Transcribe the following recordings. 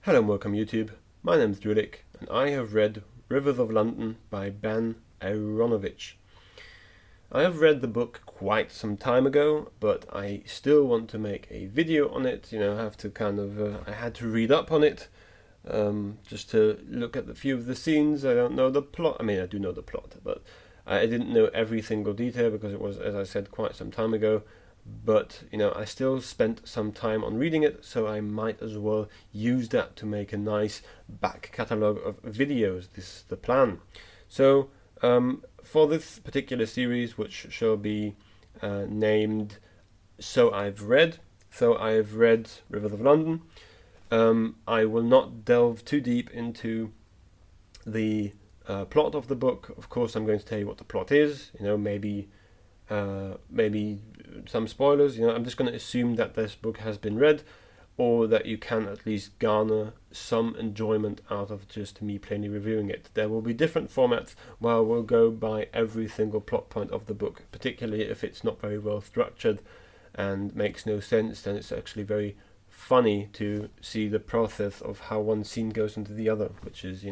Hello and welcome YouTube, my name is Drewlik and I have read Rivers of London by Ben Aaronovitch. I have read the book quite some time ago, but I still want to make a video on it. I had to read up on it, just to look at a few of the scenes. I don't know the plot. I mean, I do know the plot, but I didn't know every single detail because it was, as I said, quite some time ago. But I still spent some time on reading it, so I might as well use that to make a nice back catalogue of videos. This is the plan. So for this particular series, which shall be named So I've Read Rivers of London, I will not delve too deep into the plot of the book. Of course, I'm going to tell you what the plot is, maybe some spoilers. I'm just going to assume that this book has been read, or that you can at least garner some enjoyment out of just me plainly reviewing it. There will be different formats where we'll go by every single plot point of the book, particularly if it's not very well structured and makes no sense. Then it's actually very funny to see the process of how one scene goes into the other, which is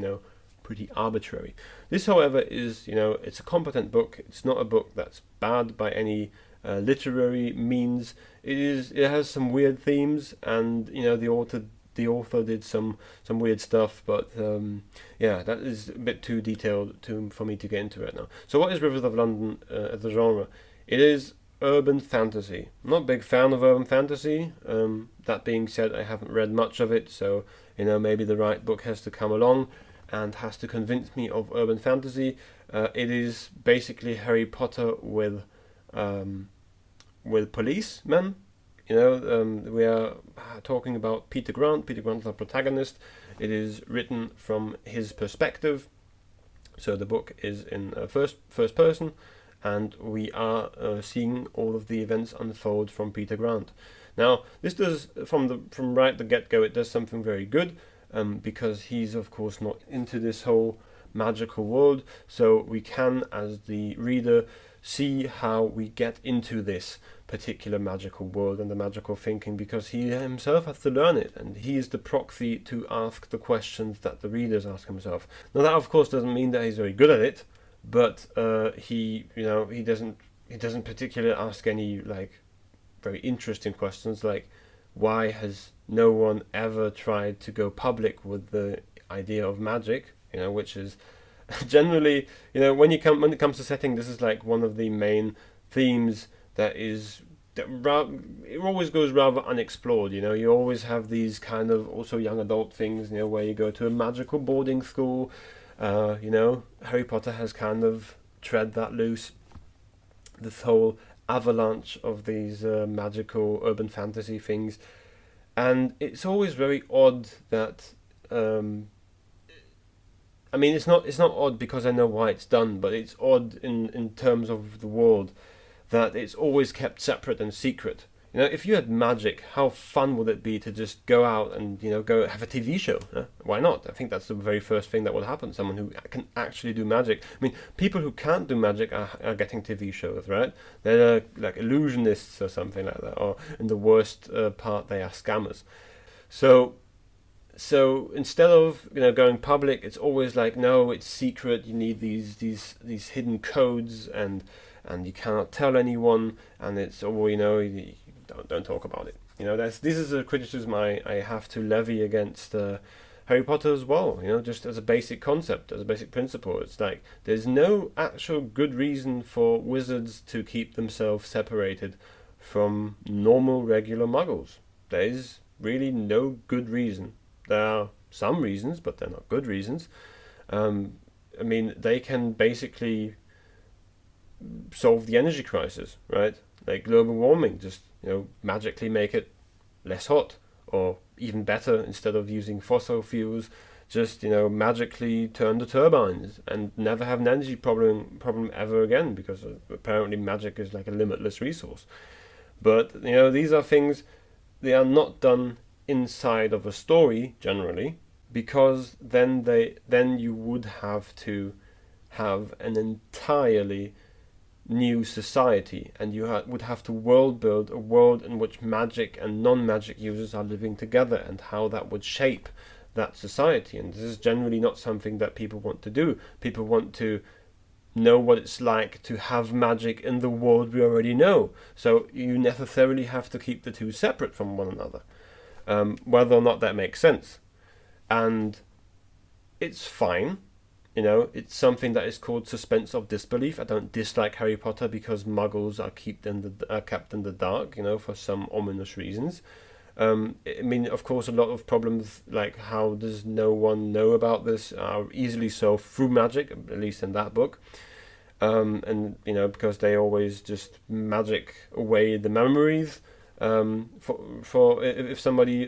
pretty arbitrary. This, however, is it's a competent book. It's not a book that's bad by any literary means. It has some weird themes, and the author did some weird stuff, but yeah, that is a bit too detailed for me to get into right now. So what is Rivers of London as a genre? It is urban fantasy. I'm not a big fan of urban fantasy. That being said, I haven't read much of it, so maybe the right book has to come along and has to convince me of urban fantasy. It is basically Harry Potter with policemen. We are talking about Peter Grant. Peter Grant is our protagonist. It is written from his perspective, so the book is in first person, and we are seeing all of the events unfold from Peter Grant. Now, this does from right the get-go. It does something very good. Because he's of course not into this whole magical world, so we can, as the reader, see how we get into this particular magical world and the magical thinking, because he himself has to learn it, and he is the proxy to ask the questions that the readers ask himself. Now, that of course doesn't mean that he's very good at it, but he doesn't particularly ask any very interesting questions, like why has no one ever tried to go public with the idea of magic, which is generally, when it comes to setting, this is like one of the main themes it always goes rather unexplored. You always have these kind of also young adult things, where you go to a magical boarding school. Harry Potter has kind of tread that loose, this whole avalanche of these magical urban fantasy things. And it's always very odd that it's not odd because I know why it's done, but it's odd in terms of the world that it's always kept separate and secret. If you had magic, how fun would it be to just go out and go have a TV show? Huh? Why not? I think that's the very first thing that would happen. Someone who can actually do magic. I mean, people who can't do magic are getting TV shows, right? They're like illusionists or something like that, or in the worst part, they are scammers. So instead of going public, it's always like, no, it's secret. You need these hidden codes, and you cannot tell anyone, and it's all don't talk about it. This is a criticism I have to levy against Harry Potter as well. Just as a basic concept, as a basic principle, it's like there's no actual good reason for wizards to keep themselves separated from normal, regular muggles. There is really no good reason. There are some reasons, but they're not good reasons. They can basically solve the energy crisis, right? Like global warming, just magically make it less hot, or even better, instead of using fossil fuels, just magically turn the turbines and never have an energy problem ever again, because apparently magic is like a limitless resource. But these are things, they are not done inside of a story generally, because then you would have to have an entirely new society, and you would have to world build a world in which magic and non-magic users are living together, and how that would shape that society, and this is generally not something that people want to do. People want to know what it's like to have magic in the world we already know. So you necessarily have to keep the two separate from one another, whether or not that makes sense. And it's fine. It's something that is called suspense of disbelief. I don't dislike Harry Potter because muggles are kept in the dark, for some ominous reasons. I mean, of course, a lot of problems, like how does no one know about this, are easily solved through magic, at least in that book. And because they always just magic away the memories. For if somebody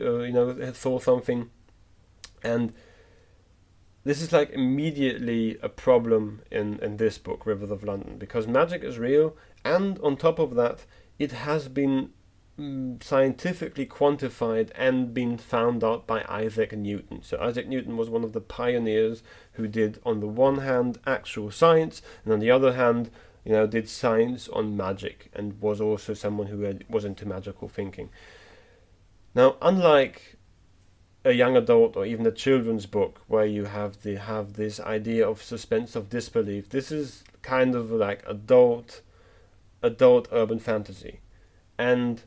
saw something, and this is like immediately a problem in this book, Rivers of London, because magic is real, and on top of that, it has been scientifically quantified and been found out by Isaac Newton. So Isaac Newton was one of the pioneers who did, on the one hand, actual science, and on the other hand, did science on magic, and was also someone who was into magical thinking. Now, unlike a young adult or even a children's book where you have this idea of suspense of disbelief, this is kind of like adult urban fantasy. And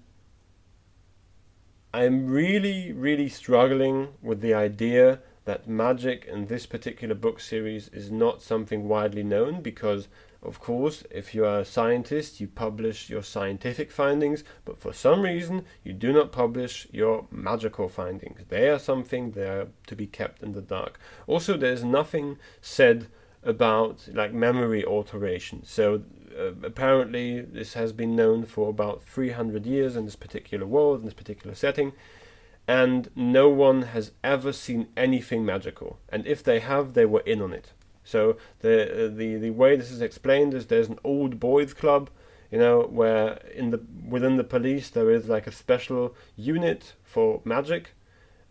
I'm really, really struggling with the idea that magic in this particular book series is not something widely known, because, of course, if you are a scientist, you publish your scientific findings, but for some reason, you do not publish your magical findings. They are something that are to be kept in the dark. Also, there's nothing said about like memory alteration. So apparently this has been known for about 300 years in this particular world, in this particular setting, and no one has ever seen anything magical, and if they have, they were in on it. So the way this is explained is there's an old boys club, where within the police there is like a special unit for magic,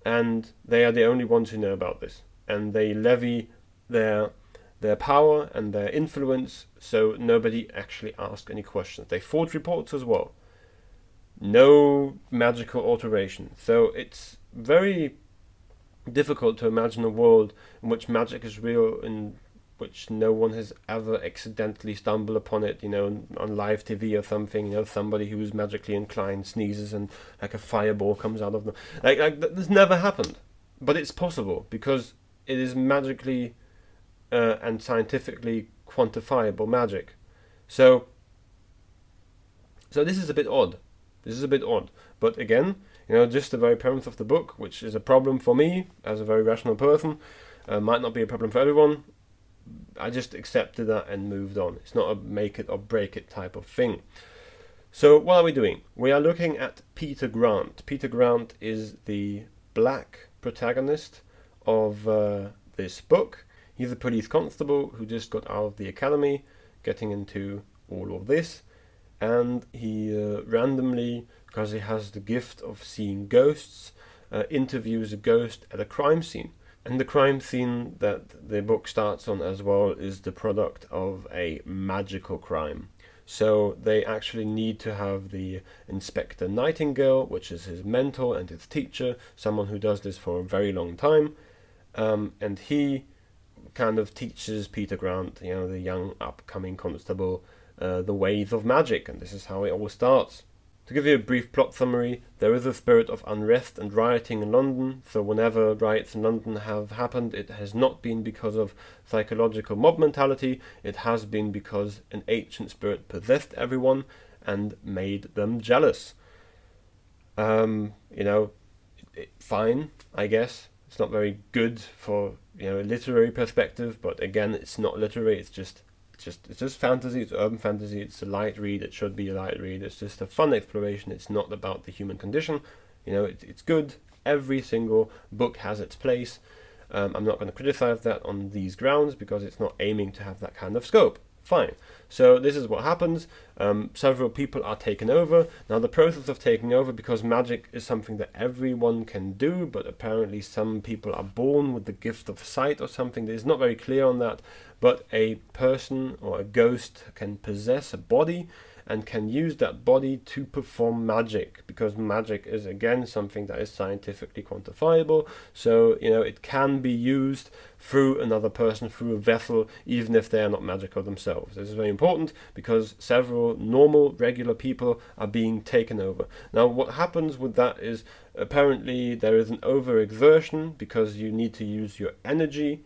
and they are the only ones who know about this, and they levy their power and their influence, so nobody actually asks any questions. They forge reports as well. No magical alteration. So it's very difficult to imagine a world in which magic is real, in which no one has ever accidentally stumbled upon it, on live TV or something, somebody who is magically inclined sneezes and like a fireball comes out of them. Like this never happened. But it's possible because it is magically and scientifically quantifiable magic. So this is a bit odd. But again, just the very premise of the book, which is a problem for me as a very rational person, might not be a problem for everyone. I just accepted that and moved on. It's not a make it or break it type of thing. So what are we doing? We are looking at Peter Grant. Peter Grant is the black protagonist of this book. He's a police constable who just got out of the academy, getting into all of this, and he randomly, because he has the gift of seeing ghosts, interviews a ghost at a crime scene. And the crime scene that the book starts on as well is the product of a magical crime. So they actually need to have the Inspector Nightingale, which is his mentor and his teacher, someone who does this for a very long time, and he kind of teaches Peter Grant, the young upcoming constable, the ways of magic, and this is how it all starts. To give you a brief plot summary, there is a spirit of unrest and rioting in London, so whenever riots in London have happened, it has not been because of psychological mob mentality, it has been because an ancient spirit possessed everyone and made them jealous. Fine, I guess. It's not very good for a literary perspective, but again, it's not literary, it's just fantasy, it's urban fantasy, it's a light read, it should be a light read, it's just a fun exploration, it's not about the human condition, it's good, every single book has its place. I'm not going to criticize that on these grounds because it's not aiming to have that kind of scope. Fine. So this is what happens. Several people are taken over. Now the process of taking over, because magic is something that everyone can do, but apparently some people are born with the gift of sight or something. It's not very clear on that, but a person or a ghost can possess a body, and can use that body to perform magic, because magic is again something that is scientifically quantifiable. So it can be used through another person, through a vessel, even if they are not magical themselves. This is very important because several normal, regular people are being taken over. Now, what happens with that is apparently there is an overexertion because you need to use your energy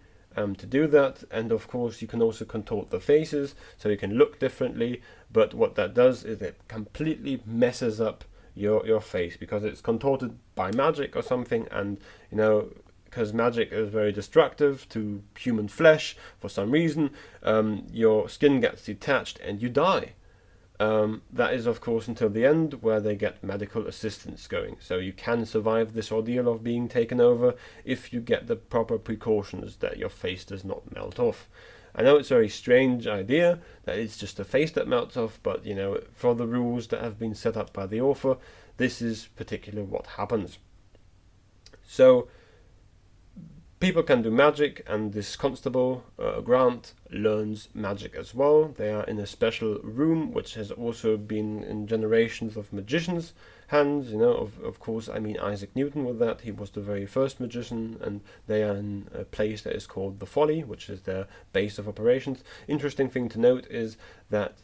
to do that, and of course you can also contort the faces so you can look differently, but what that does is it completely messes up your face because it's contorted by magic or something, and because magic is very destructive to human flesh for some reason, your skin gets detached and you die. That is, of course, until the end, where they get medical assistance going. So you can survive this ordeal of being taken over if you get the proper precautions that your face does not melt off. I know it's a very strange idea that it's just a face that melts off, but for the rules that have been set up by the author, this is particularly what happens. So people can do magic, and this constable, Grant, learns magic as well. They are in a special room, which has also been in generations of magicians' hands. Of course, I mean Isaac Newton with that. He was the very first magician, and they are in a place that is called the Folly, which is their base of operations. Interesting thing to note is that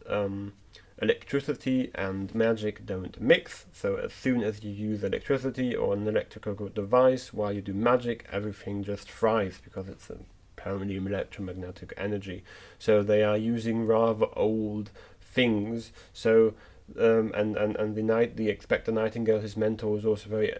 electricity and magic don't mix, so as soon as you use electricity or an electrical device while you do magic, everything just fries because it's apparently electromagnetic energy. So they are using rather old things. So and the Expector Nightingale, his mentor, was also very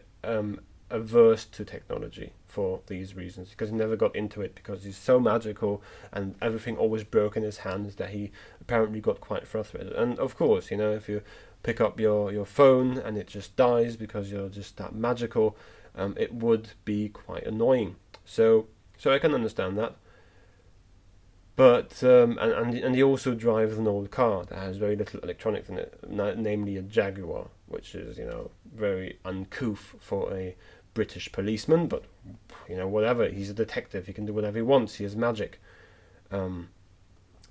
averse to technology for these reasons, because he never got into it because he's so magical and everything always broke in his hands that he apparently got quite frustrated. And of course, if you pick up your phone and it just dies because you're just that magical, it would be quite annoying. So I can understand that. But and he also drives an old car that has very little electronics in it, namely a Jaguar, which is very uncouth for a British policeman. But whatever, he's a detective, he can do whatever he wants. He has magic.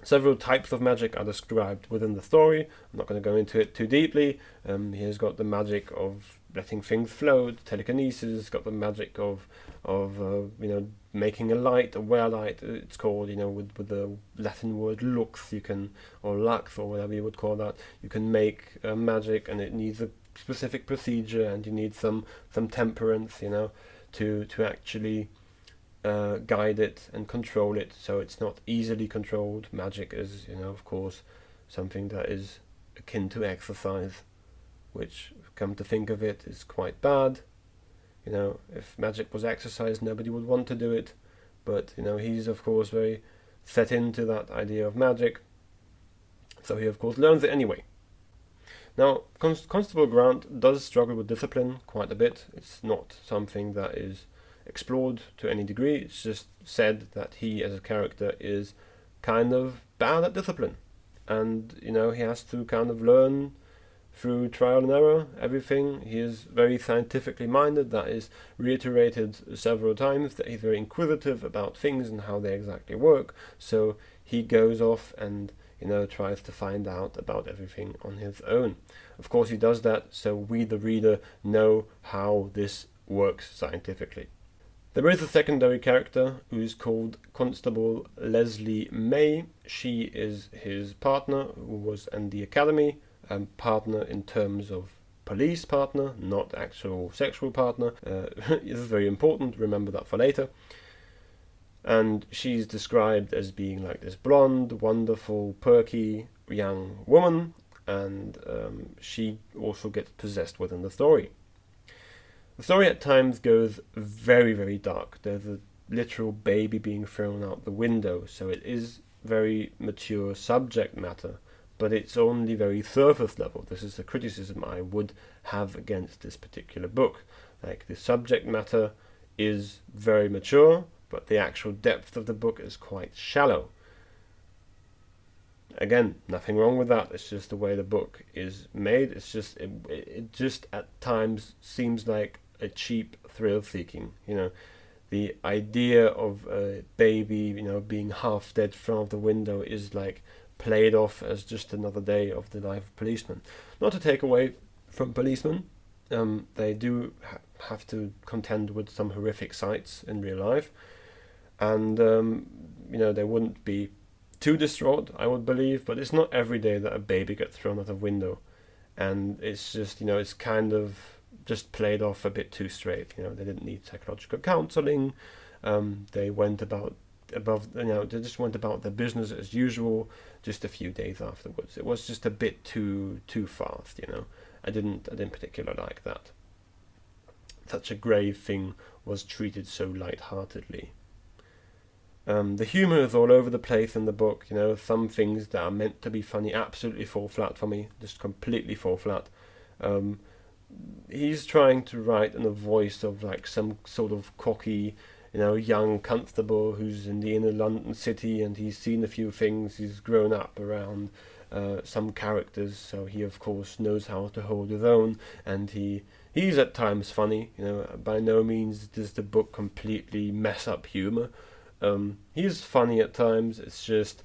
Several types of magic are described within the story. I'm not going to go into it too deeply. He has got the magic of letting things float, telekinesis. Got the magic of making a light, a wear light. It's called with the Latin word lux. You can, or lux, or whatever you would call that. You can make magic, and it needs a specific procedure, and you need some temperance, to actually guide it and control it, so it's not easily controlled. Magic is, of course, something that is akin to exercise, which, come to think of it, is quite bad. If magic was exercise, nobody would want to do it, but he's of course very set into that idea of magic, so he of course learns it anyway. Now, Constable Grant does struggle with discipline quite a bit. It's not something that is explored to any degree. It's just said that he as a character is kind of bad at discipline, and he has to kind of learn through trial and error everything. He is very scientifically minded. That is reiterated several times, that he's very inquisitive about things and how they exactly work, so he goes off and tries to find out about everything on his own. Of course he does that so we, the reader, know how this works scientifically. There is a secondary character who is called Constable Leslie May. She is his partner who was in the academy, partner in terms of police partner, not actual sexual partner. This is very important, remember that for later. And she's described as being like this blonde, wonderful, perky young woman, and she also gets possessed within the story. The story at times goes very, very dark. There's a literal baby being thrown out the window, so it is very mature subject matter, but it's only very surface level. This is a criticism I would have against this particular book. Like, the subject matter is very mature, but the actual depth of the book is quite shallow. Again, nothing wrong with that. It's just the way the book is made. It's just it just at times seems like a cheap thrill seeking. The idea of a baby, being half dead from the window is like played off as just another day of the life of policemen. Not to take away from policemen, they do have to contend with some horrific sights in real life, and they wouldn't be too distraught, I would believe, but it's not every day that a baby gets thrown out of window, and it's just, it's kind of just played off a bit too straight. They didn't need psychological counseling. They went about they just went about their business as usual just a few days afterwards. It was just a bit too fast. I didn't particularly like that. Such a grave thing was treated so light-heartedly. The humour is all over the place in the book. Some things that are meant to be funny absolutely fall flat for me, just completely fall flat. He's trying to write in a voice of like some sort of cocky, young constable who's in the inner London city, and he's seen a few things. He's grown up around some characters, so he of course knows how to hold his own, and he's at times funny. By no means does the book completely mess up humour. He's funny at times. It's just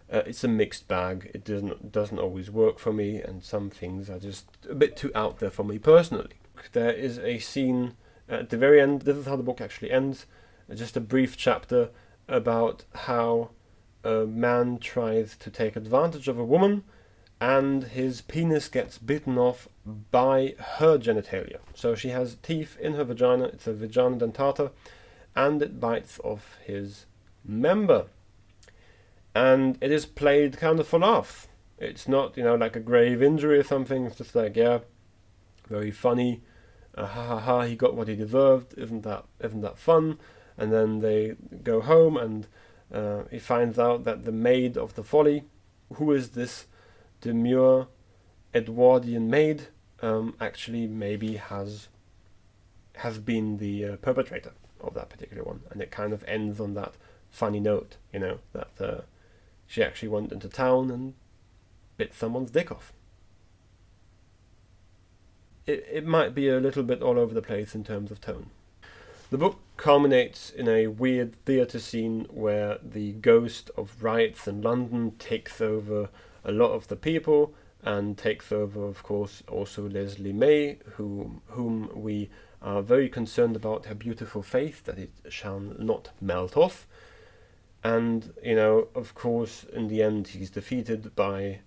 it's a mixed bag. It doesn't always work for me, and some things are just a bit too out there for me personally. There is a scene at the very end. This is how the book actually ends. Just a brief chapter about how a man tries to take advantage of a woman, and his penis gets bitten off by her genitalia. So she has teeth in her vagina. It's a vagina dentata, and it bites off his member. And it is played kind of for laughs. It's not, like a grave injury or something. It's just like, yeah, very funny. Ha ha ha! He got what he deserved. Isn't that fun? And then they go home, and he finds out that the maid of the folly, who is this demure Edwardian maid, actually maybe has been the perpetrator of that particular one. And it kind of ends on that funny note, that she actually went into town and bit someone's dick off. It might be a little bit all over the place in terms of tone. The book culminates in a weird theatre scene where the ghost of riots in London takes over a lot of the people, and takes over, of course, also Leslie May, whom we are very concerned about her beautiful face, that it shall not melt off. And, of course, in the end, he's defeated by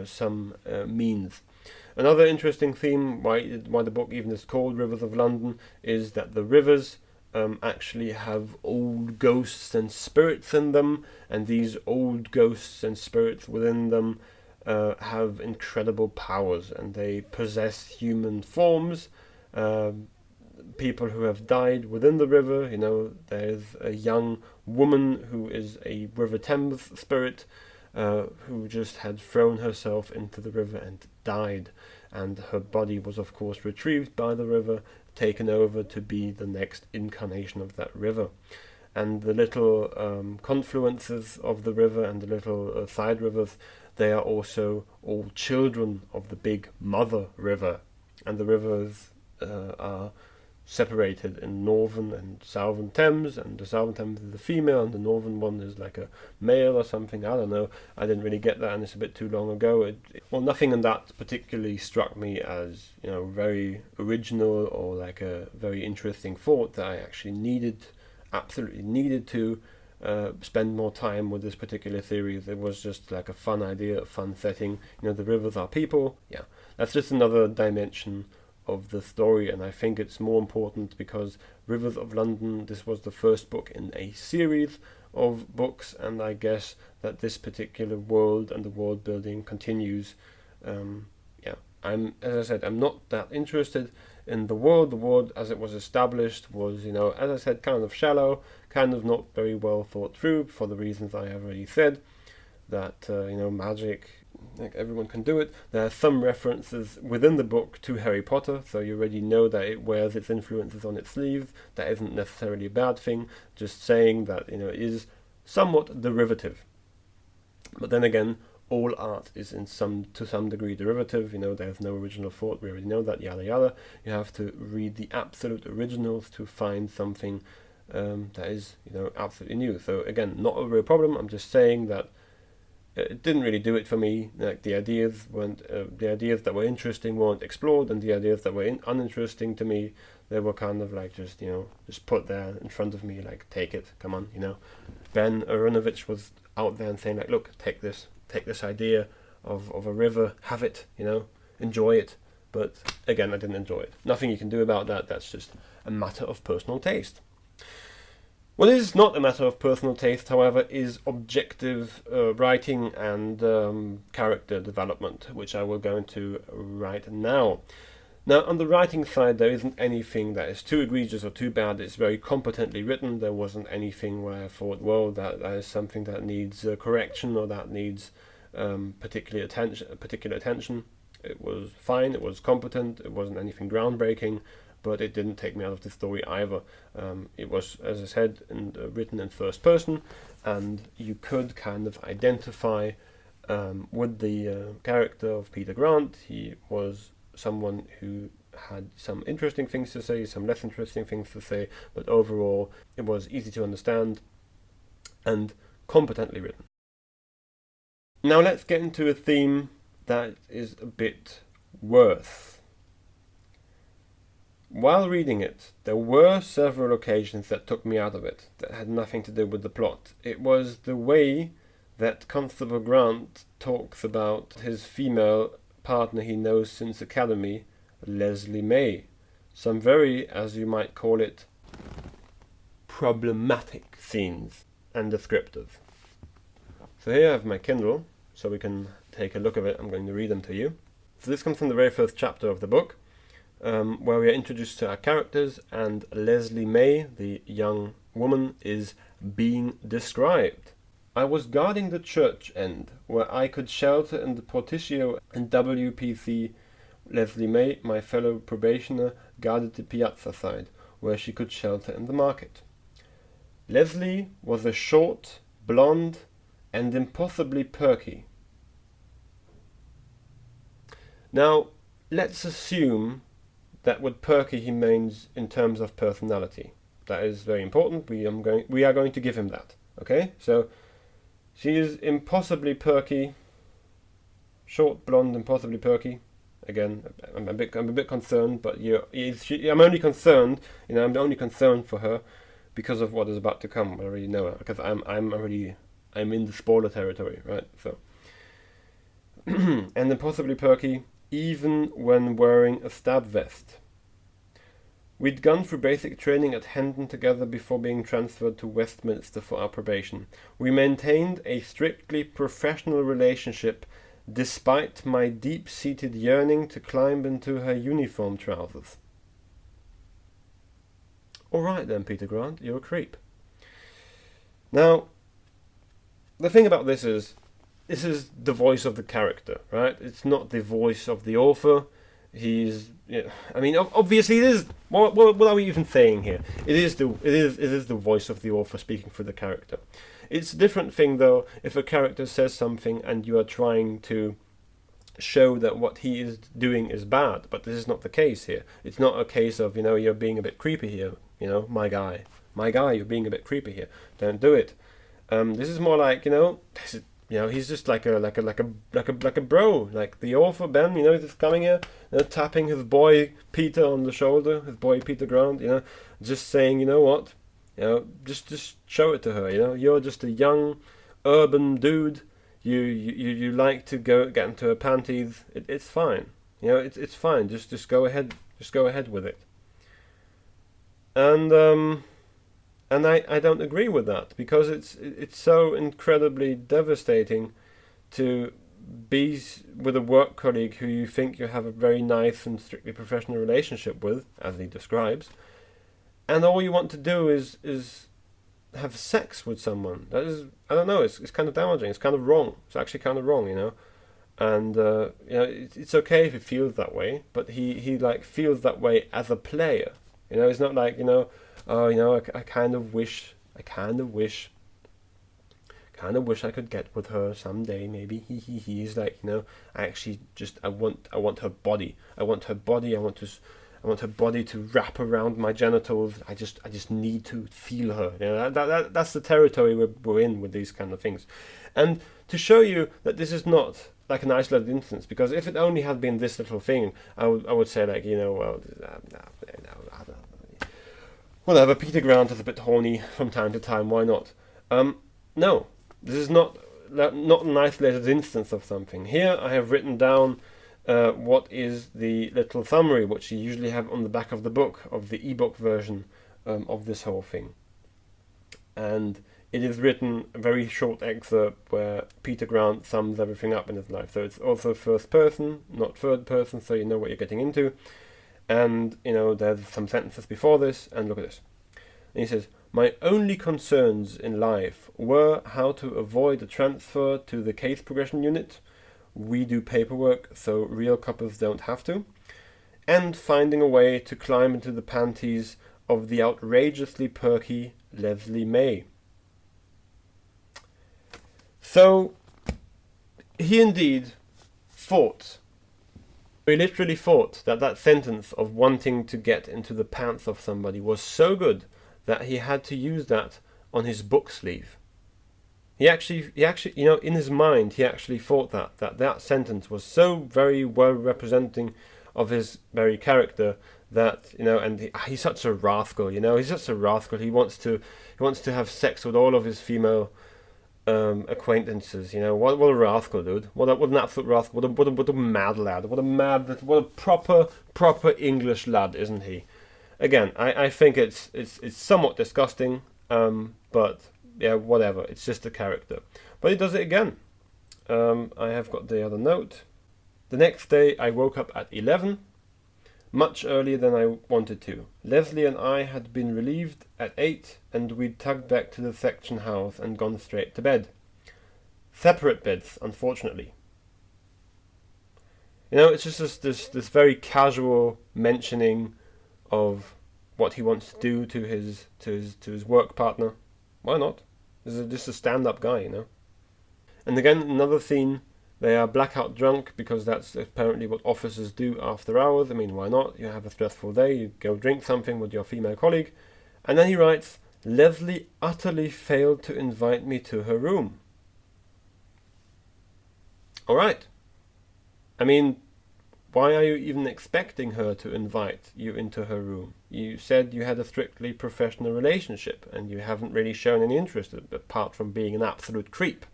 some means. Another interesting theme, why the book even is called Rivers of London, is that the rivers actually have old ghosts and spirits in them, and these old ghosts and spirits within them have incredible powers, and they possess human forms. People who have died within the river, there's a young woman who is a River Thames spirit, who just had thrown herself into the river and died, and her body was of course retrieved by the river, taken over to be the next incarnation of that river. And the little confluences of the river and the little side rivers, they are also all children of the big mother river, and the rivers are separated in northern and southern Thames, and the southern Thames is the female and the northern one is like a male or something. I don't know, I didn't really get that, and it's a bit too long ago. Nothing in that particularly struck me as very original or like a very interesting thought that I actually absolutely needed to spend more time with this particular theory. It was just like a fun idea, a fun setting. The rivers are people. Yeah, that's just another dimension of the story, and I think it's more important because Rivers of London, this was the first book in a series of books, and I guess that this particular world and the world building continues. As I said, I'm not that interested in the world. The world as it was established was, as I said, kind of shallow, kind of not very well thought through for the reasons I have already said, that magic, like everyone can do it. There are some references within the book to Harry Potter, so you already know that it wears its influences on its sleeves. That isn't necessarily a bad thing, just saying that it is somewhat derivative. But then again, all art is to some degree derivative. There's no original thought. We already know that. Yada yada. You have to read the absolute originals to find something that is absolutely new. So again, not a real problem. I'm just saying that it didn't really do it for me. Like the ideas that were interesting weren't explored, and the ideas that were uninteresting to me, they were kind of like just just put there in front of me, like, take it, come on, Ben Aaronovitch was out there and saying, like, look, take this idea of a river, have it, enjoy it. But again, I didn't enjoy it. Nothing you can do about that. That's just a matter of personal taste. What is not a matter of personal taste, however, is objective writing and character development, which I will go into right now. Now, on the writing side, there isn't anything that is too egregious or too bad. It's very competently written. There wasn't anything where I thought, well, that is something that needs correction or that needs particular attention. It was fine. It was competent. It wasn't anything groundbreaking, but it didn't take me out of the story either. It was, as I said, written in first person, and you could kind of identify with the character of Peter Grant. He was someone who had some interesting things to say, some less interesting things to say, but overall it was easy to understand and competently written. Now let's get into a theme that is a bit worse. While reading it, there were several occasions that took me out of it, that had nothing to do with the plot. It was the way that Constable Grant talks about his female partner he knows since academy, Leslie May. Some very, as you might call it, problematic scenes and descriptors. So here I have my Kindle, so we can take a look at it. I'm going to read them to you. So this comes from the very first chapter of the book, where we are introduced to our characters, and Leslie May, the young woman, is being described. I was guarding the church end, where I could shelter in the porticio, and WPC Leslie May, my fellow probationer, guarded the piazza side, where she could shelter in the market. Leslie was a short, blonde, and impossibly perky. Now, let's assume that with perky he means in terms of personality. That is very important. We are going to give him that. Okay, so she is impossibly perky, short, blonde, impossibly perky. Again, I'm a bit concerned, but I'm only concerned. I'm only concerned for her because of what is about to come. I already know it, because I'm in the spoiler territory, right? So, and impossibly perky, even when wearing a stab vest. We'd gone through basic training at Hendon together before being transferred to Westminster for our probation. We maintained a strictly professional relationship despite my deep-seated yearning to climb into her uniform trousers. Alright then, Peter Grant, you're a creep. Now, the thing about this is the voice of the character, right? It's not the voice of the author. Obviously it is. What are we even saying here? It is the voice of the author speaking for the character. It's a different thing though if a character says something and you are trying to show that what he is doing is bad, but this is not the case here. It's not a case of you're being a bit creepy here. My guy, you're being a bit creepy here. Don't do it. This is more like this is. He's just like a bro, like the author Ben. He's just coming here, tapping his boy Peter on the shoulder, his boy Peter Grant. Just saying, what, just show it to her. You're just a young, urban dude. You like to get into her panties. It's fine. It's fine. Just go ahead. Just go ahead with it. And I don't agree with that, because it's so incredibly devastating to be with a work colleague who you think you have a very nice and strictly professional relationship with, as he describes, and all you want to do is have sex with someone. That is, I don't know, it's kind of damaging. It's kind of wrong. It's actually kind of wrong, And it's okay if he feels that way, but he like feels that way as a player. It's not like I kind of wish I could get with her someday, maybe. He's like, I actually just I want her body. I want I want her body to wrap around my genitals. I just need to feel her. You know, that's the territory we're in with these kind of things. And to show you that this is not like an isolated instance, because if it only had been this little thing, I would say, like, you know, well, whatever, Peter Grant is a bit horny from time to time, why not? No, this is not an isolated instance of something. Here I have written down what is the little summary, which you usually have on the back of the book, of the ebook version of this whole thing. And it is written a very short excerpt where Peter Grant sums everything up in his life. So it's also first person, not third person, so you know what you're getting into. And, you know, there's some sentences before this, and look at this. And he says, "My only concerns in life were how to avoid a transfer to the case progression unit. We do paperwork, so real couples don't have to. And finding a way to climb into the panties of the outrageously perky Leslie May." So, he indeed fought. He literally thought that sentence of wanting to get into the pants of somebody was so good that he had to use that on his book sleeve. He actually, you know, in his mind, he actually thought that sentence was so very well representing of his very character that, you know, and he's such a rascal, you know, he's such a rascal. He wants to have sex with all of his female acquaintances, you know. What a rascal, dude! What an absolute rascal! What a mad lad! What a proper English lad, isn't he? Again, I think it's somewhat disgusting, but yeah, whatever. It's just a character. But he does it again. I have got the other note. The next day, I woke up at 11. Much earlier than I wanted to. Leslie and I had been relieved at 8, and we'd tugged back to the section house and gone straight to bed. Separate beds, unfortunately. You know, it's just this very casual mentioning of what he wants to do to his work partner. Why not? This is just a stand-up guy, you know. And again, another scene. They are blackout drunk, because that's apparently what officers do after hours. I mean, why not? You have a stressful day, you go drink something with your female colleague. And then he writes, "Leslie utterly failed to invite me to her room." Alright. I mean, why are you even expecting her to invite you into her room? You said you had a strictly professional relationship, and you haven't really shown any interest apart from being an absolute creep.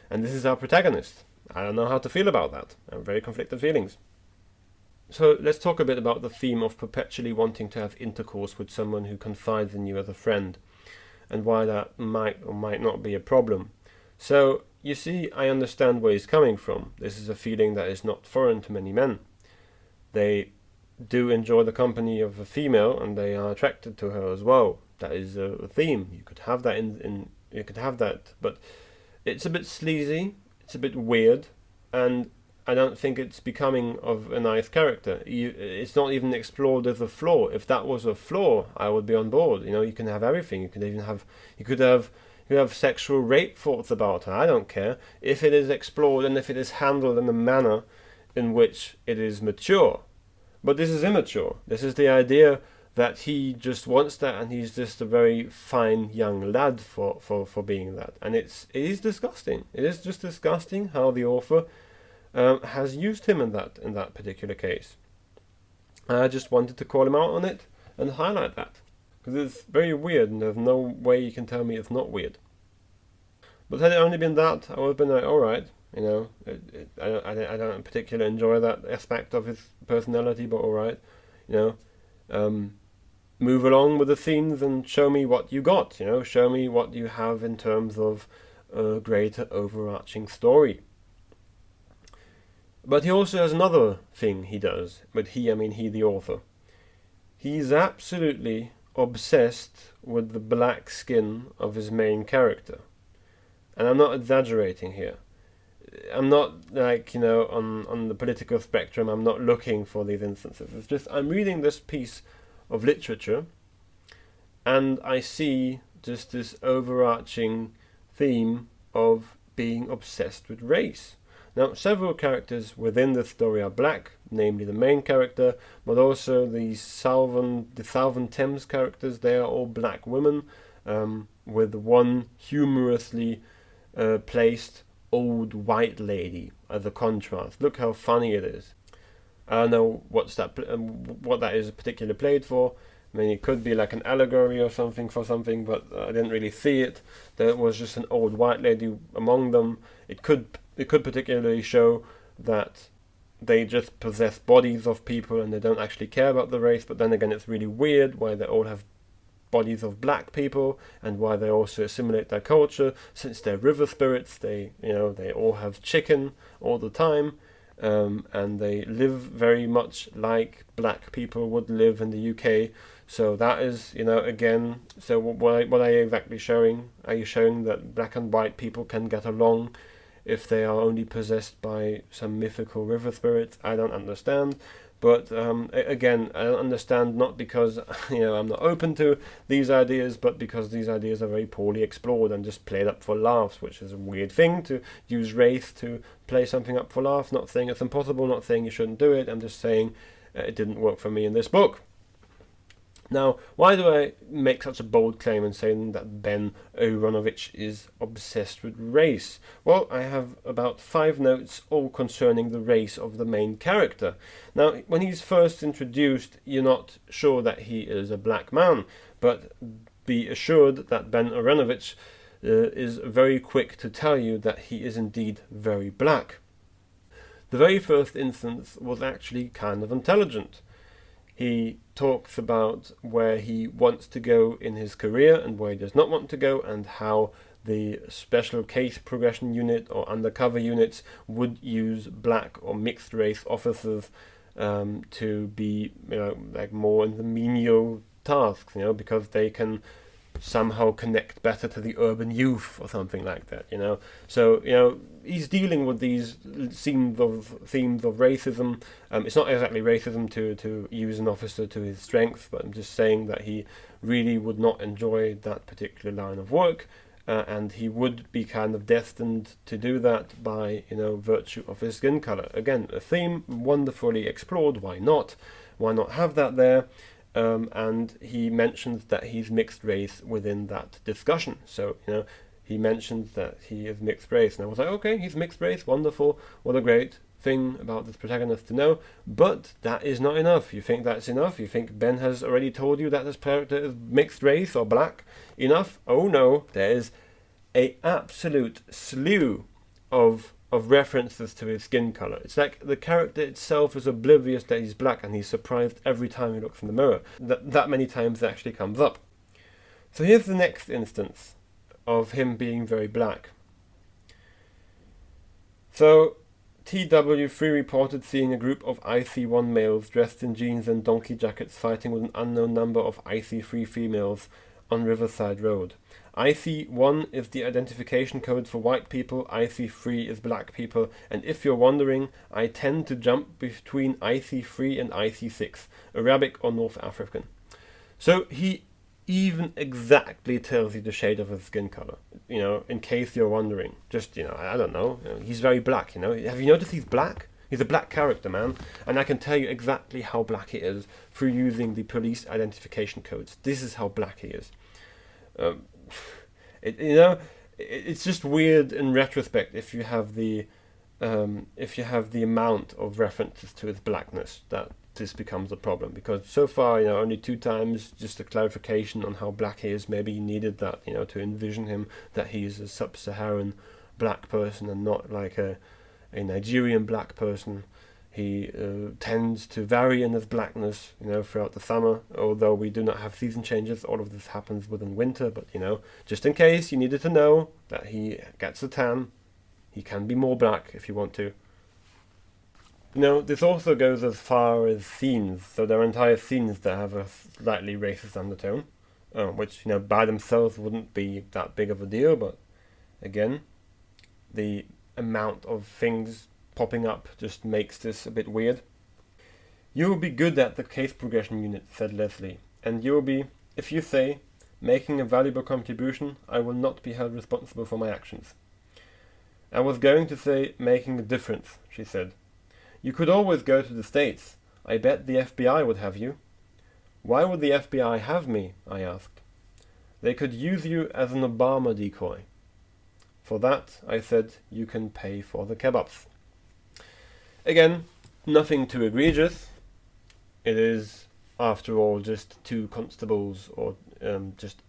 And this is our protagonist. I don't know how to feel about that. I have very conflicted feelings. So let's talk a bit about the theme of perpetually wanting to have intercourse with someone who confides in you as a friend, and why that might or might not be a problem. So, you see, I understand where he's coming from. This is a feeling that is not foreign to many men. They do enjoy the company of a female, and they are attracted to her as well. That is a theme. You could have that you could have that, but it's a bit sleazy. It's a bit weird, and I don't think it's becoming of a nice character. It's not even explored as a flaw. If that was a flaw, I would be on board. You know, you can have everything. You could have sexual rape thoughts about her. I don't care if it is explored and if it is handled in a manner in which it is mature. But this is immature. This is the idea that he just wants that, and he's just a very fine young lad for being that. And it is disgusting. It is just disgusting how the author has used him in that particular case. I just wanted to call him out on it and highlight that, because it's very weird, and there's no way you can tell me it's not weird. But had it only been that, I would have been like, all right, you know, I don't particularly enjoy that aspect of his personality, but all right, you know. Move along with the scenes and show me what you got, you know, show me what you have in terms of a greater overarching story. But he also has another thing he does. But I mean he the author. He's absolutely obsessed with the black skin of his main character. And I'm not exaggerating here. I'm not, like, you know, on the political spectrum, I'm not looking for these instances. It's just, I'm reading this piece of literature, and I see just this overarching theme of being obsessed with race. Now, several characters within the story are black, namely the main character, but also the Southern Thames characters. They are all black women, with one humorously placed old white lady as a contrast. Look how funny it is. I don't know what that is particularly played for. I mean, it could be like an allegory or something for something, but I didn't really see it. There was just an old white lady among them. It could particularly show that they just possess bodies of people and they don't actually care about the race. But then again, it's really weird why they all have bodies of black people and why they also assimilate their culture. Since they're river spirits, they all have chicken all the time. And they live very much like black people would live in the UK. So that is, again, so what are you exactly showing? Are you showing that black and white people can get along if they are only possessed by some mythical river spirits? I don't understand. But again, I don't understand not because I'm not open to these ideas, but because these ideas are very poorly explored and just played up for laughs, which is a weird thing to use race to play something up for laughs. Not saying it's impossible, not saying you shouldn't do it. I'm just saying it didn't work for me in this book. Now, why do I make such a bold claim in saying that Ben Aaronovitch is obsessed with race? Well, I have about 5 notes all concerning the race of the main character. Now, when he's first introduced, you're not sure that he is a black man, but be assured that Ben Aaronovitch is very quick to tell you that he is indeed very black. The very first instance was actually kind of intelligent. He talks about where he wants to go in his career and where he does not want to go, and how the special case progression unit or undercover units would use black or mixed race officers to be like more in the menial tasks, because they can somehow connect better to the urban youth or something like that, So, he's dealing with these themes of racism. It's not exactly racism to use an officer to his strength, but I'm just saying that he really would not enjoy that particular line of work, and he would be kind of destined to do that by, virtue of his skin color. Again, a theme wonderfully explored. Why not? Why not have that there? And he mentions that he's mixed race within that discussion. So, he mentions that he is mixed race. And I was like, okay, he's mixed race, wonderful. What a great thing about this protagonist to know. But that is not enough. You think that's enough? You think Ben has already told you that this character is mixed race or black? Enough? Oh no, there's a absolute slew of references to his skin color. It's like the character itself is oblivious that he's black, and he's surprised every time he looks in the mirror. That many times it actually comes up. So here's the next instance of him being very black. So TW3 reported seeing a group of IC1 males dressed in jeans and donkey jackets fighting with an unknown number of IC3 females on Riverside Road. IC1 is the identification code for white people, IC3 is black people, and if you're wondering, I tend to jump between IC3 and IC6, Arabic or North African. So he even exactly tells you the shade of his skin color, in case you're wondering. Just, I don't know, he's very black, Have you noticed he's black? He's a black character, man, and I can tell you exactly how black he is through using the police identification codes. This is how black he is. It's just weird in retrospect if you have the amount of references to his blackness, that this becomes a problem, because so far only 2 times just a clarification on how black he is. Maybe you needed that to envision him that he is a sub-Saharan black person and not like a Nigerian black person. He tends to vary in his blackness, throughout the summer. Although we do not have season changes, all of this happens within winter. But, just in case you needed to know that he gets a tan, he can be more black if you want to. This also goes as far as scenes. So there are entire scenes that have a slightly racist undertone, which, by themselves wouldn't be that big of a deal. But, again, the amount of things popping up just makes this a bit weird. You will be good at the case progression unit, said Leslie, and you will be, if you say, making a valuable contribution, I will not be held responsible for my actions. I was going to say making a difference, she said. You could always go to the States. I bet the FBI would have you. Why would the FBI have me? I asked. They could use you as an Obama decoy. For that, I said, you can pay for the kebabs. Again, nothing too egregious. It is, after all, just two constables or just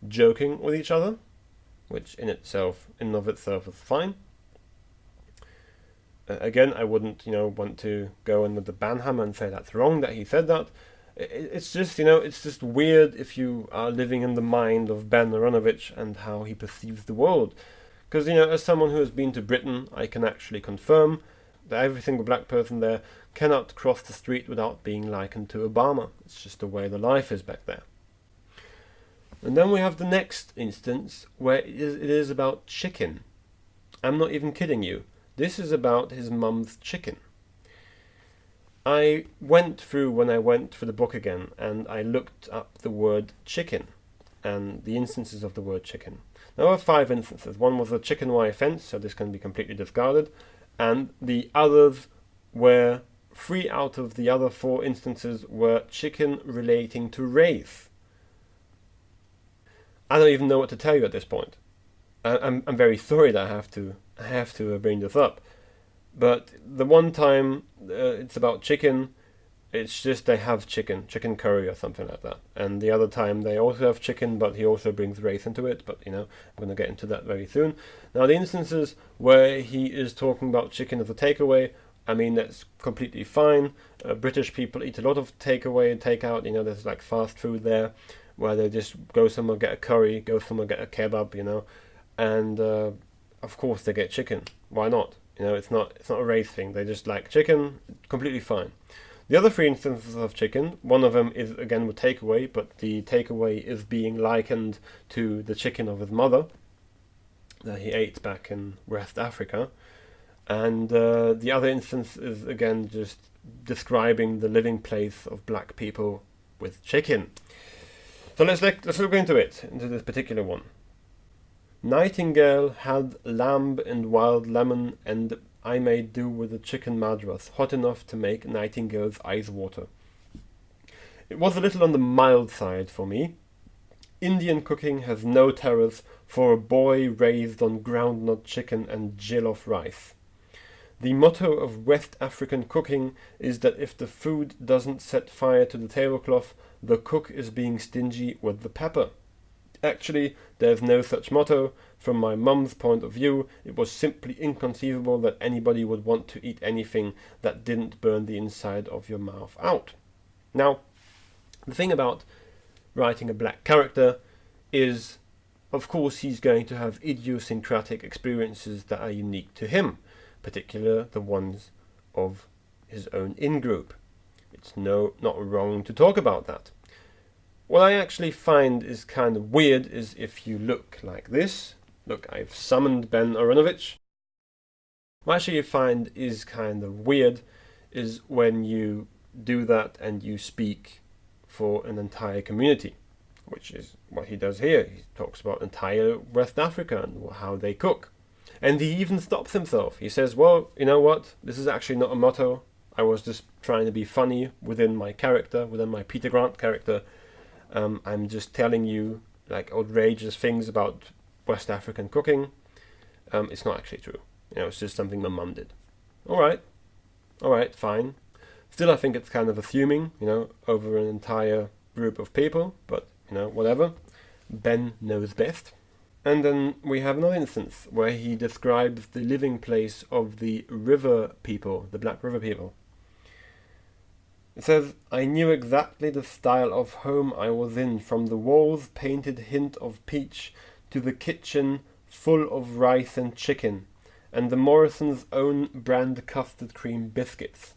joking with each other, which in and of itself is fine. Again, I wouldn't, want to go in with the banhammer and say that's wrong that he said that. It's just, it's just weird if you are living in the mind of Ben Aaronovitch and how he perceives the world. Because, as someone who has been to Britain, I can actually confirm that every single black person there cannot cross the street without being likened to Obama. It's just the way the life is back there. And then we have the next instance where it is about chicken. I'm not even kidding you. This is about his mum's chicken. I went through when I went for the book again and I looked up the word chicken and the instances of the word chicken. There were 5 instances. One was a chicken wire fence, so this can be completely discarded. And the others were 3 out of the other 4 instances were chicken relating to race. I don't even know what to tell you at this point. I'm very sorry that I have to bring this up. But the one time it's about chicken, it's just they have chicken curry or something like that. And the other time they also have chicken, but he also brings race into it. But, I'm going to get into that very soon. Now, the instances where he is talking about chicken as a takeaway, I mean, that's completely fine. British people eat a lot of takeaway and takeout. There's like fast food there where they just go somewhere, get a curry, go somewhere, get a kebab, and of course they get chicken. Why not? It's not a race thing. They just like chicken, completely fine. The other 3 instances of chicken, one of them is again with takeaway, but the takeaway is being likened to the chicken of his mother that he ate back in West Africa. And the other instance is again just describing the living place of black people with chicken. So let's look into this particular one. Nightingale had lamb and wild lemon, and I made do with a chicken madras, hot enough to make Nightingale's eyes water. It was a little on the mild side for me. Indian cooking has no terrors for a boy raised on groundnut chicken and jollof rice. The motto of West African cooking is that if the food doesn't set fire to the tablecloth, the cook is being stingy with the pepper. Actually, there's no such motto. From my mum's point of view, it was simply inconceivable that anybody would want to eat anything that didn't burn the inside of your mouth out. Now, the thing about writing a black character is, of course, he's going to have idiosyncratic experiences that are unique to him, particularly the ones of his own in-group. It's not wrong to talk about that. What I actually find is kind of weird is if you look like this. Look, I've summoned Ben Aaronovitch. What I actually find is kind of weird is when you do that and you speak for an entire community, which is what he does here. He talks about entire West Africa and how they cook. And he even stops himself. He says, well, you know what? This is actually not a motto. I was just trying to be funny within my character, within my Peter Grant character. I'm just telling you like outrageous things about West African cooking. It's not actually true. It's just something my mum did. All right, fine. Still, I think it's kind of assuming, over an entire group of people, but, whatever. Ben knows best. And then we have another instance where he describes the living place of the river people, the Black River people. It says, I knew exactly the style of home I was in, from the walls painted hint of peach to the kitchen full of rice and chicken, and the Morrison's own brand custard cream biscuits.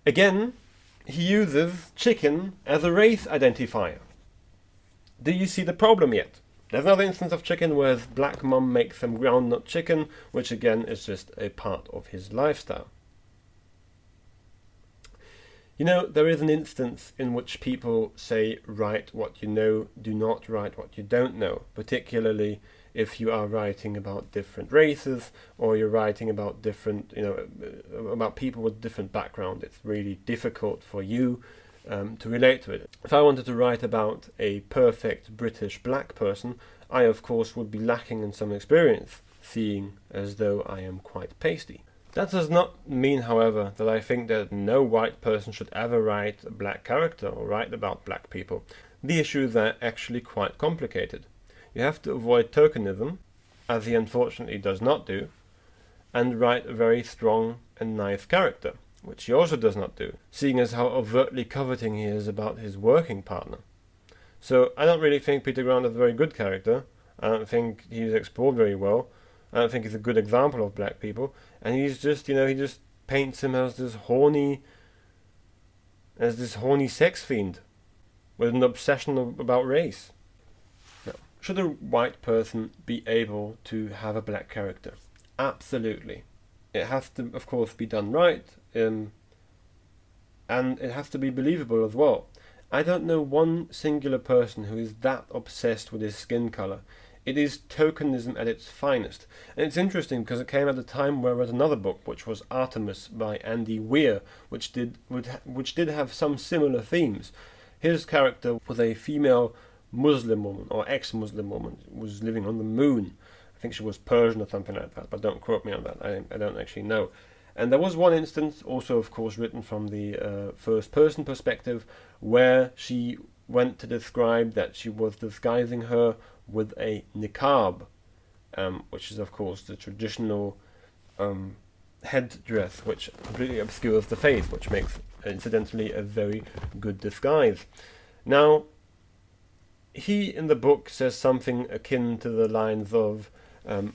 Again, he uses chicken as a race identifier. Do you see the problem yet? There's another instance of chicken where his black mum makes some groundnut chicken, which again is just a part of his lifestyle. You know, there is an instance in which people say, write what you know, do not write what you don't know, particularly if you are writing about different races, or you're writing about different, about people with different background. It's really difficult for you to relate to it. If I wanted to write about a perfect British black person, I of course would be lacking in some experience, seeing as though I am quite pasty. That does not mean, however, that I think that no white person should ever write a black character or write about black people. The issues are actually quite complicated. You have to avoid tokenism, as he unfortunately does not do, and write a very strong and nice character, which he also does not do, seeing as how overtly coveting he is about his working partner. So I don't really think Peter Grant is a very good character. I don't think he's explored very well. I don't think he's a good example of black people, and he's just, he just paints him as this horny sex fiend with an obsession about race. Now, should a white person be able to have a black character? Absolutely. It has to, of course, be done right, and it has to be believable as well. I don't know one singular person who is that obsessed with his skin color. It is tokenism at its finest. And it's interesting because it came at a time where I read another book, which was Artemis by Andy Weir, which did have some similar themes. His character was a female Muslim woman, or ex-Muslim woman, who was living on the moon. I think she was Persian or something like that, but don't quote me on that. I don't actually know. And there was one instance, also of course written from the first-person perspective, where she went to describe that she was disguising her with a niqab, which is of course the traditional headdress which completely obscures the face, which makes incidentally a very good disguise. Now, he in the book says something akin to the lines of,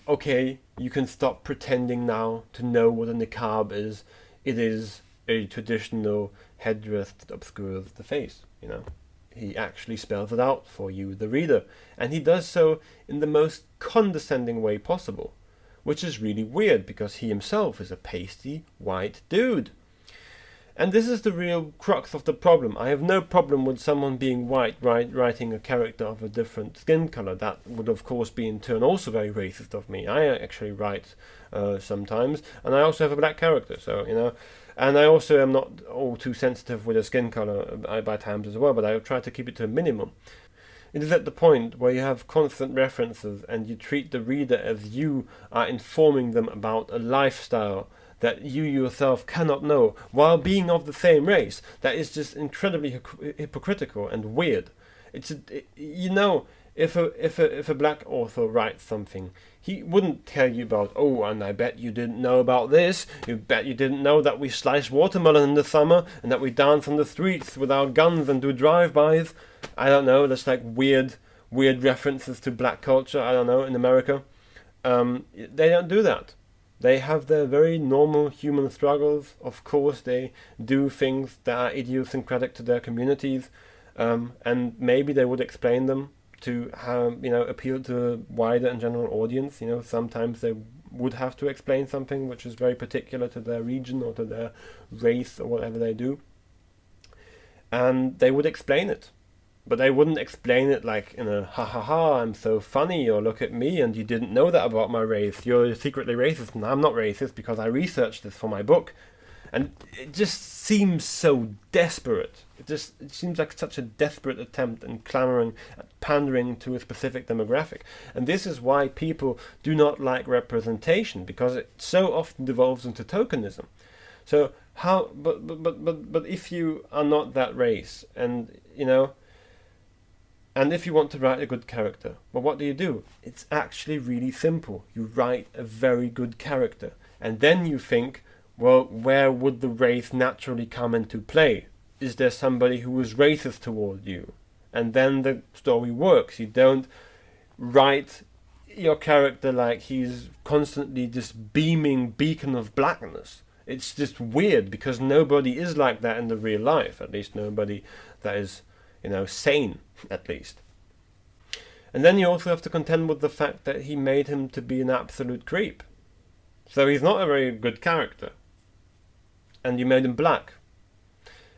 okay, you can stop pretending now to know what a niqab is. It is a traditional headdress that obscures the face, He actually spells it out for you, the reader, and he does so in the most condescending way possible, which is really weird because he himself is a pasty white dude. And this is the real crux of the problem. I have no problem with someone being white writing a character of a different skin color. That would of course be in turn also very racist of me. I actually write sometimes, and I also have a black character, so and I also am not all too sensitive with a skin color by times as well, but I try to keep it to a minimum. It is at the point where you have constant references and you treat the reader as you are informing them about a lifestyle that you yourself cannot know, while being of the same race, that is just incredibly hypocritical and weird. If a black author writes something, he wouldn't tell you about, oh, and I bet you didn't know about this. You bet you didn't know that we slice watermelon in the summer and that we dance on the streets with our guns and do drive-bys. I don't know. That's like weird references to black culture. I don't know, in America. They don't do that. They have their very normal human struggles. Of course, they do things that are idiosyncratic to their communities, and maybe they would explain them to appeal to a wider and general audience. Sometimes they would have to explain something which is very particular to their region or to their race or whatever they do, and they would explain it. But they wouldn't explain it like in a ha ha ha, I'm so funny, or look at me and you didn't know that about my race, you're secretly racist, and I'm not racist because I researched this for my book. And it just seems so desperate. It seems like such a desperate attempt in clamoring at pandering to a specific demographic. And this is why people do not like representation, because it so often devolves into tokenism. So but if you are not that race, and and if you want to write a good character, well, what do? It's actually really simple. You write a very good character, and then you think, well, where would the race naturally come into play? Is there somebody who is racist toward you? And then the story works. You don't write your character like he's constantly this beaming beacon of blackness. It's just weird because nobody is like that in the real life. At least nobody that is, sane, at least. And then you also have to contend with the fact that he made him to be an absolute creep. So he's not a very good character. And you made him black.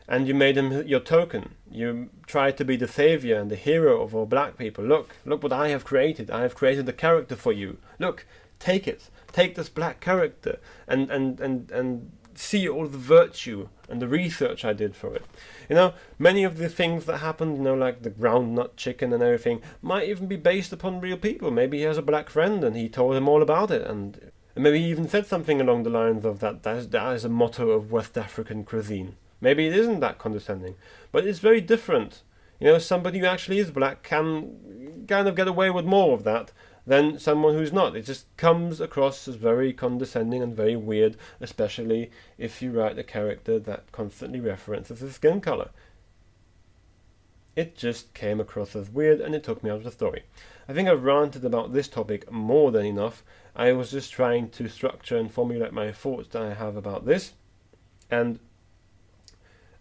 and you made him your token. You tried to be the savior and the hero of all black people. Look what I have created. I have created a character for you. Look, take it. Take this black character and see all the virtue and the research I did for it. You know, many of the things that happened, you know, like the groundnut chicken and everything, might even be based upon real people. Maybe he has a black friend and he told him all about it, and maybe he even said something along the lines of that is a motto of West African cuisine. Maybe it isn't that condescending, but it's very different. You know, somebody who actually is black can kind of get away with more of that than someone who's not. It just comes across as very condescending and very weird, especially if you write a character that constantly references his skin color. It just came across as weird, and it took me out of the story. I think I've ranted about this topic more than enough. I was just trying to structure and formulate my thoughts that I have about this. And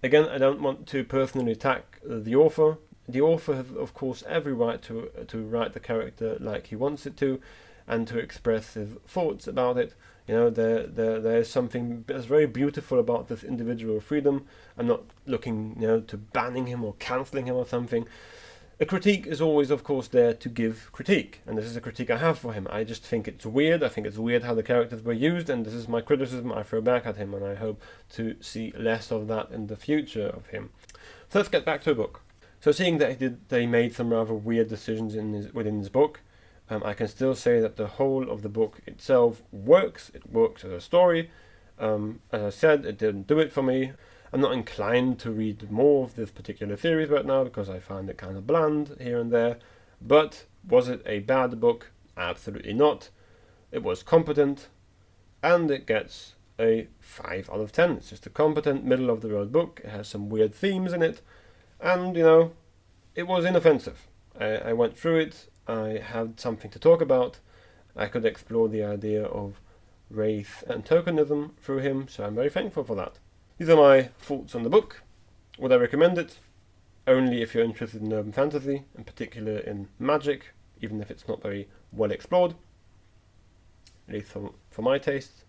again, I don't want to personally attack the author. The author has, of course, every right to write the character like he wants it to, and to express his thoughts about it. You know, there is something that's very beautiful about this individual freedom. I'm not looking, you know, to banning him or cancelling him or something. A critique is always, of course, there to give critique, and this is a critique I have for him. I just think it's weird. I think it's weird how the characters were used, and this is my criticism I throw back at him, and I hope to see less of that in the future of him. So let's get back to the book. So seeing that he made some rather weird decisions within his book, I can still say that the whole of the book itself works. It works as a story. As I said, it didn't do it for me. I'm not inclined to read more of this particular series right now because I find it kind of bland here and there. But was it a bad book? Absolutely not. It was competent, and it gets a 5 out of 10. It's just a competent, middle-of-the-road book. It has some weird themes in it. And, you know, it was inoffensive. I went through it, I had something to talk about, I could explore the idea of race and tokenism through him, so I'm very thankful for that. These are my thoughts on the book. Would I recommend it? Only if you're interested in urban fantasy, in particular in magic, even if it's not very well explored, at least for my taste.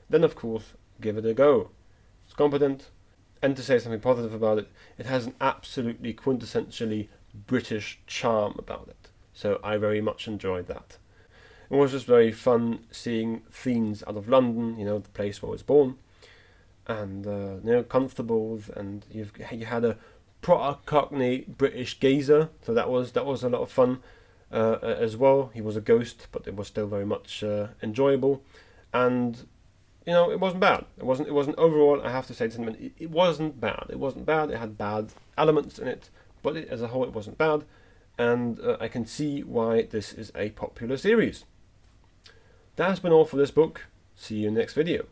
Then, of course, give it a go. It's competent. And to say something positive about it, it has an absolutely quintessentially British charm about it. So I very much enjoyed that. It was just very fun seeing scenes out of London, you know, the place where I was born, and you know, constables, and you had a proper Cockney British geezer, so that was a lot of fun as well. He was a ghost, but it was still very much enjoyable, and you know, it wasn't bad. It wasn't overall, I have to say, it wasn't bad. It wasn't bad. It had bad elements in it, but as a whole, it wasn't bad. And I can see why this is a popular series. That has been all for this book. See you next video.